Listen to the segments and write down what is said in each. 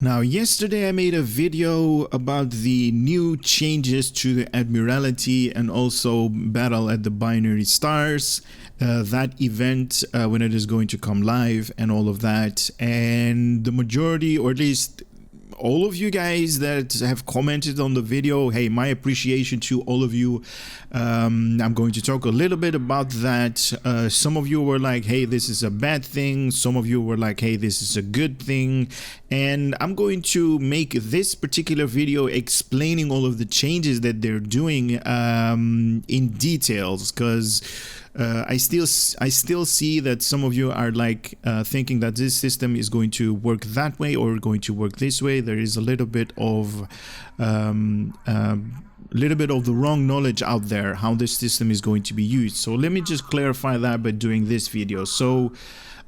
Now, yesterday I made a video about the new changes to the Admiralty and also Battle at the Binary Stars, that event when it is going to come live and all of that. And the majority, or at least all of you guys that have commented on the video, hey, my appreciation to all of you. I'm going to talk a little bit about that. Some of you were like, hey, this is a bad thing. Some of you were like, hey, this is a good thing. And I'm going to make this particular video explaining all of the changes that they're doing in details, because I still see that some of you are like thinking that this system is going to work that way or going to work this way. There is a little bit of the wrong knowledge out there how this system is going to be used. So let me just clarify that by doing this video. So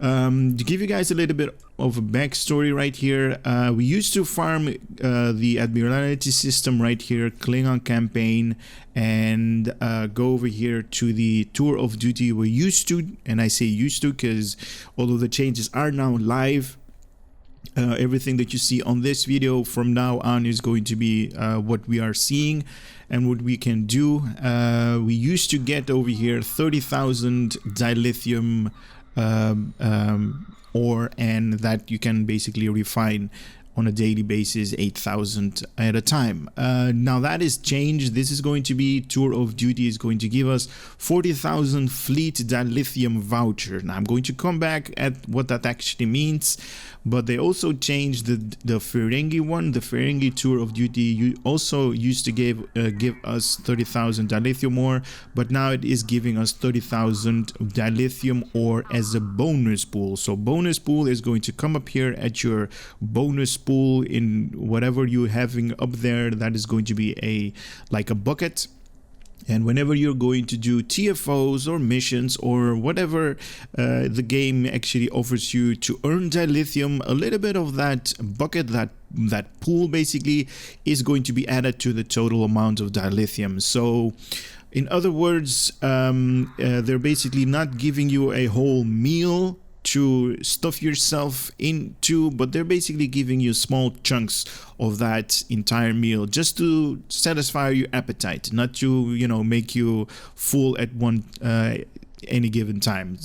to give you guys a little bit of a backstory right here, we used to farm the Admiralty system right here, Klingon campaign, and go over here to the tour of duty. We used to, and I say used to because all of the changes are now live. Everything that you see on this video from now on is going to be what we are seeing and what we can do. We used to get over here 30,000 dilithium ore, and that you can basically refine on a daily basis, 8,000 at a time. Now that is changed. This is going to be Tour of Duty is going to give us 40,000 fleet dilithium voucher. Now I'm going to come back at what that actually means, but they also changed the Ferengi one. The Ferengi Tour of Duty you also used to give us 30,000 dilithium ore, but now it is giving us 30,000 dilithium ore as a bonus pool. So bonus pool is going to come up here at your bonus pool in whatever you're having up there. That is going to be like a bucket. And whenever you're going to do TFOs or missions or whatever the game actually offers you to earn dilithium, a little bit of that bucket, that pool basically is going to be added to the total amount of dilithium. So in other words, they're basically not giving you a whole meal to stuff yourself into, but they're basically giving you small chunks of that entire meal just to satisfy your appetite, not to, you know, make you full at any given time.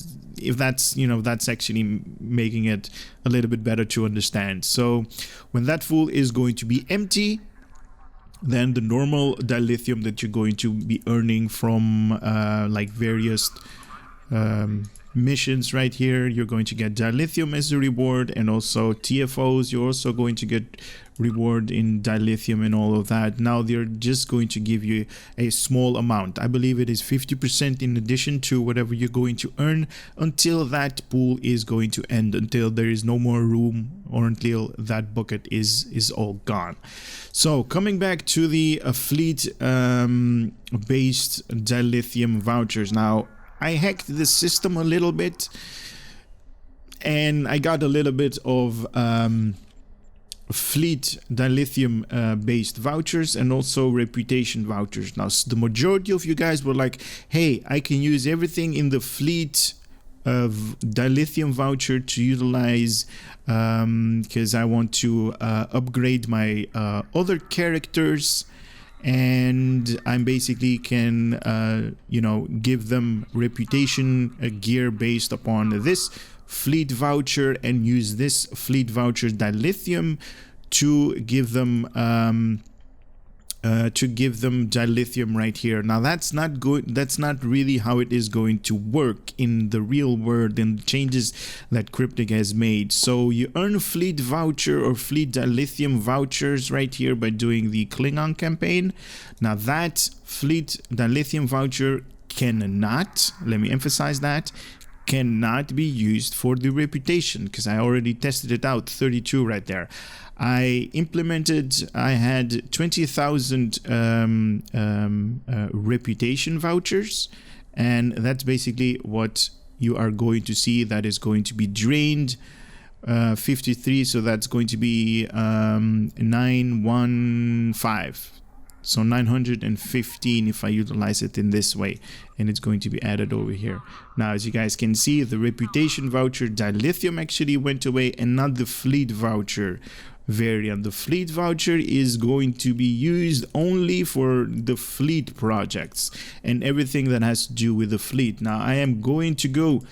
If that's, you know, that's actually making it a little bit better to understand. So when that pool is going to be empty, then the normal dilithium that you're going to be earning from like various missions right here, you're going to get dilithium as a reward, and also TFOs, you're also going to get reward in dilithium and all of that. Now they're just going to give you a small amount. I believe it is 50% in addition to whatever you're going to earn until that pool is going to end, until there is no more room, or until that bucket is all gone. So coming back to the fleet based dilithium vouchers. Now I hacked the system a little bit and I got a little bit of fleet dilithium based vouchers and also reputation vouchers. Now the majority of you guys were like, hey, I can use everything in the fleet of dilithium voucher to utilize because I want to upgrade my other characters, and I basically can you know, give them reputation gear based upon this fleet voucher, and use this fleet voucher dilithium to give them dilithium right here. Now that's not good. That's not really how it is going to work in the real world and the changes that Cryptic has made. So you earn fleet voucher or fleet dilithium vouchers right here by doing the Klingon campaign. Now that fleet dilithium voucher cannot, let me emphasize that, cannot be used for the reputation, because I already tested it out, 32 right there. I had 20,000 reputation vouchers, and that's basically what you are going to see. That is going to be drained 53, so that's going to be 915. So 915 if I utilize it in this way, and it's going to be added over here. Now, as you guys can see, the reputation voucher dilithium actually went away, and not the fleet voucher variant. The fleet voucher is going to be used only for the fleet projects and everything that has to do with the fleet. Now I am going to go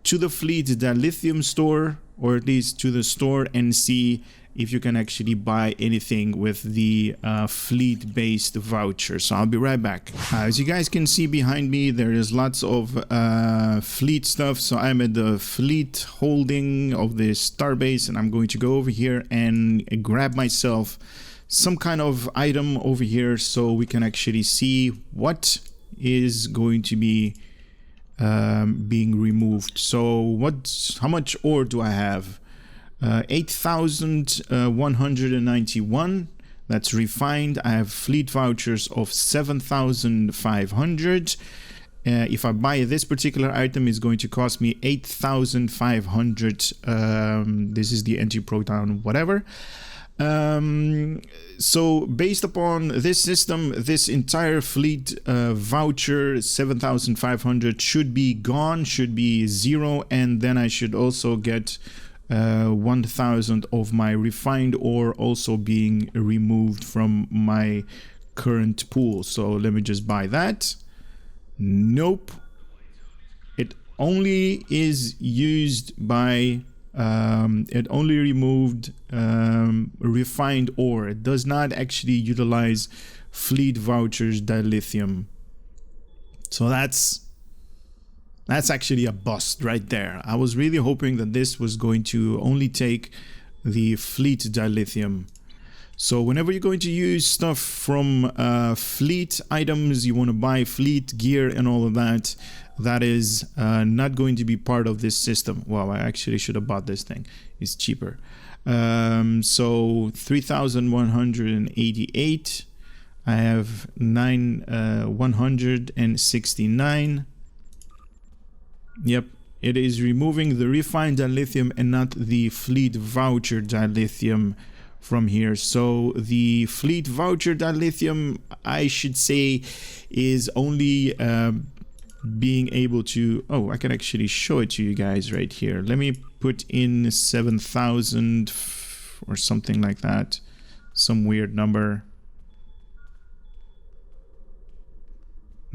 to the fleet Dilithium store, or at least to the store, and see if you can actually buy anything with the fleet-based voucher. So I'll be right back. As you guys can see behind me, there is lots of fleet stuff. So I'm at the fleet holding of the starbase, and I'm going to go over here and grab myself some kind of item over here so we can actually see what is going to be being removed. So how much ore do I have? 8,191. That's refined. I have fleet vouchers of 7,500. If I buy this particular item, it's going to cost me 8,500. This is the anti-proton whatever. So based upon this system, this entire fleet voucher 7,500 should be gone, should be zero, and then I should also get 1,000 of my refined ore also being removed from my current pool. So let me just buy that. Nope, it only is used by it only removed refined ore. It does not actually utilize fleet vouchers dilithium. So that's actually a bust right there. I was really hoping that this was going to only take the fleet dilithium. So whenever you're going to use stuff from fleet items, you want to buy fleet gear and all of that, that is not going to be part of this system. Wow, I actually should have bought this thing. It's cheaper. So 3,188. I have 169. Yep, it is removing the refined dilithium and not the fleet voucher dilithium from here. So the fleet voucher dilithium, I should say, is only being able to... Oh, I can actually show it to you guys right here. Let me put in 7,000 or something like that. Some weird number.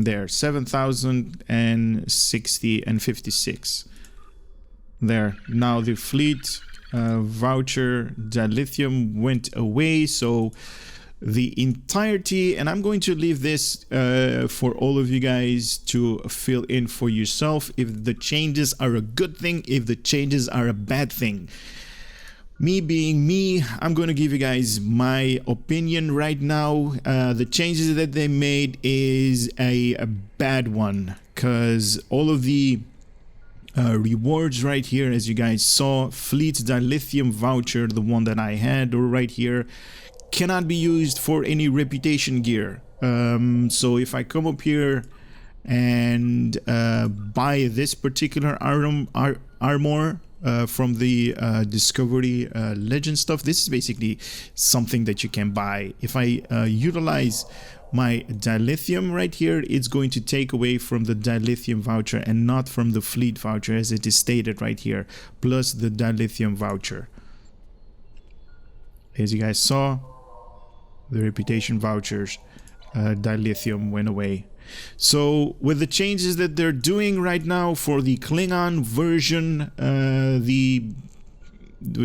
There, 7,060 and 56. There. Now the fleet voucher dilithium went away, so the entirety, and I'm going to leave this for all of you guys to fill in for yourself if the changes are a good thing, if the changes are a bad thing. Me being me, I'm going to give you guys my opinion right now. The changes that they made is a bad one, because all of the rewards right here, as you guys saw, fleet dilithium voucher, the one that I had right here, cannot be used for any reputation gear. So if I come up here and buy this particular armor from the Discovery Legend stuff, this is basically something that you can buy. If I utilize my dilithium right here, it's going to take away from the dilithium voucher and not from the fleet voucher, as it is stated right here, plus the dilithium voucher. As you guys saw, the reputation vouchers, dilithium went away. So with the changes that they're doing right now for the Klingon version, the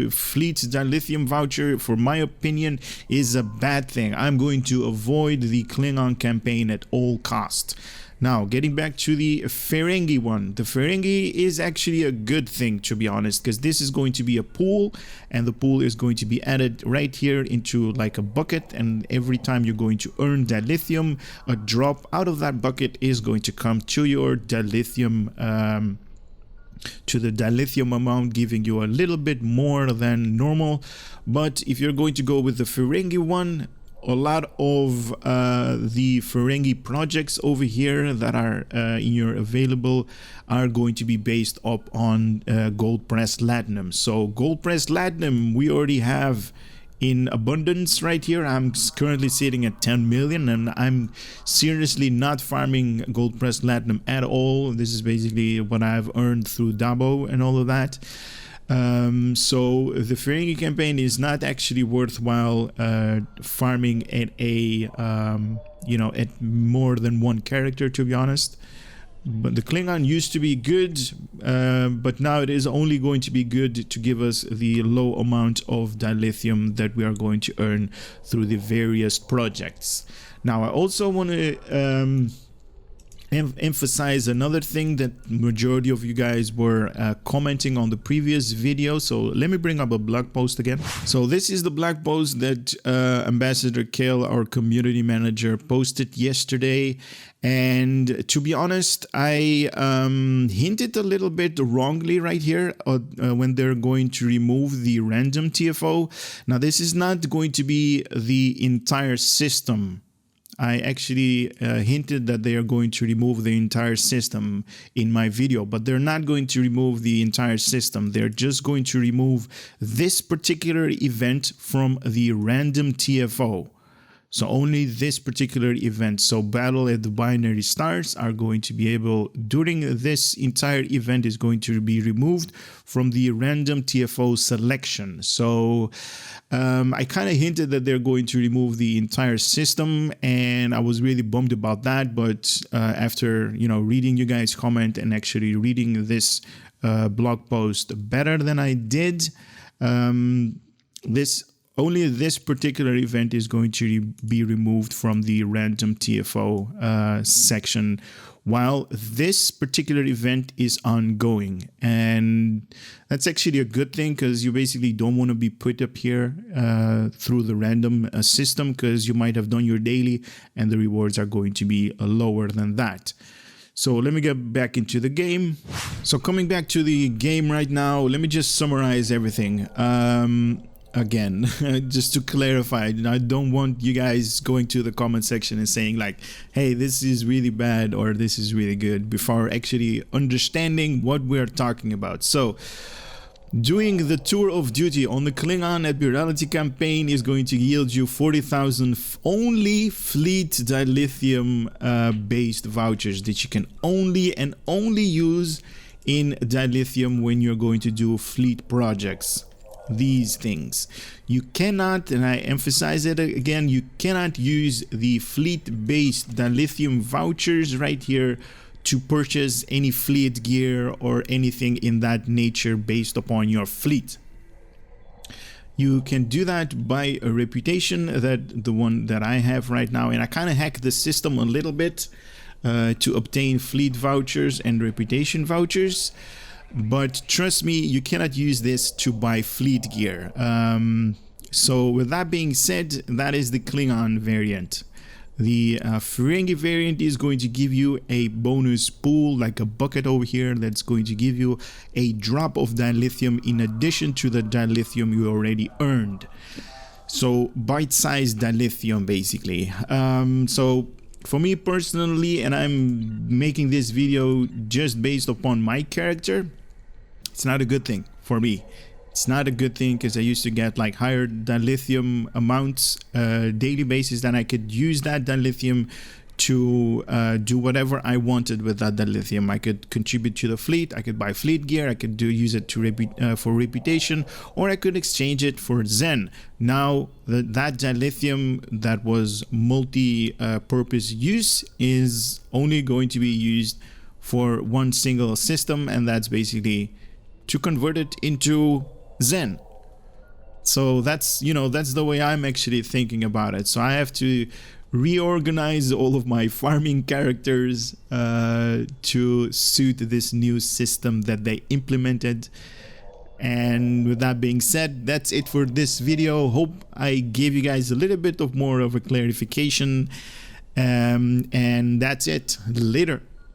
fleet dilithium voucher, for my opinion, is a bad thing. I'm going to avoid the Klingon campaign at all costs. Now, getting back to the Ferengi one. The Ferengi is actually a good thing, to be honest, because this is going to be a pool, and the pool is going to be added right here into like a bucket, and every time you're going to earn dilithium, a drop out of that bucket is going to come to your dilithium, to the dilithium amount, giving you a little bit more than normal. But if you're going to go with the Ferengi one, a lot of the Ferengi projects over here that are in your available are going to be based up on gold pressed latinum. So gold pressed latinum we already have in abundance right here. I'm currently sitting at 10 million, and I'm seriously not farming gold pressed latinum at all. This is basically what I've earned through Dabo and all of that. So the Ferengi campaign is not actually worthwhile farming at a at more than one character, to be honest. But the Klingon used to be good, but now it is only going to be good to give us the low amount of dilithium that we are going to earn through the various projects. Now, I also want to emphasize another thing that majority of you guys were commenting on the previous video. So let me bring up a blog post again. So this is the blog post that Ambassador Kale, our community manager, posted yesterday. And to be honest, I hinted a little bit wrongly right here when they're going to remove the random TFO. Now, this is not going to be the entire system. I actually hinted that they are going to remove the entire system in my video, but they're not going to remove the entire system. They're just going to remove this particular event from the random TFO. So only this particular event. So Battle at the Binary Stars are going to be able, during this entire event, is going to be removed from the random TFO selection. So I kind of hinted that they're going to remove the entire system, and I was really bummed about that. But after reading you guys' comment and actually reading this blog post better than I did, only this particular event is going to be removed from the random TFO section, while this particular event is ongoing. And that's actually a good thing, because you basically don't want to be put up here through the random system, because you might have done your daily and the rewards are going to be lower than that. So let me get back into the game. So coming back to the game right now, let me just summarize everything. Again, just to clarify, I don't want you guys going to the comment section and saying like, hey, this is really bad or this is really good, before actually understanding what we're talking about. So doing the tour of duty on the Klingon Admiralty campaign is going to yield you 40,000 only fleet dilithium based vouchers that you can only use in dilithium when you're going to do fleet projects. These things you cannot, and I emphasize it again, you cannot use the fleet based dilithium vouchers right here to purchase any fleet gear or anything in that nature based upon your fleet. You can do that by a reputation, that the one that I have right now, and I kind of hacked the system a little bit to obtain fleet vouchers and reputation vouchers. But trust me, you cannot use this to buy fleet gear. So with that being said, that is the Klingon variant. The Ferengi variant is going to give you a bonus pool, like a bucket over here, that's going to give you a drop of dilithium in addition to the dilithium you already earned. So bite-sized dilithium, basically. So for me personally, and I'm making this video just based upon my character, it's not a good thing for me. It's not a good thing, because I used to get like higher dilithium amounts daily basis, then I could use that dilithium to do whatever I wanted with that dilithium. I could contribute to the fleet, I could buy fleet gear, I could use it to for reputation, or I could exchange it for Zen. Now that dilithium that was multi-purpose use is only going to be used for one single system, and that's basically to convert it into Zen. So that's the way I'm actually thinking about it. So I have to reorganize all of my farming characters to suit this new system that they implemented. And with that being said, that's it for this video. Hope I gave you guys a little bit of more of a clarification, and that's it. Later.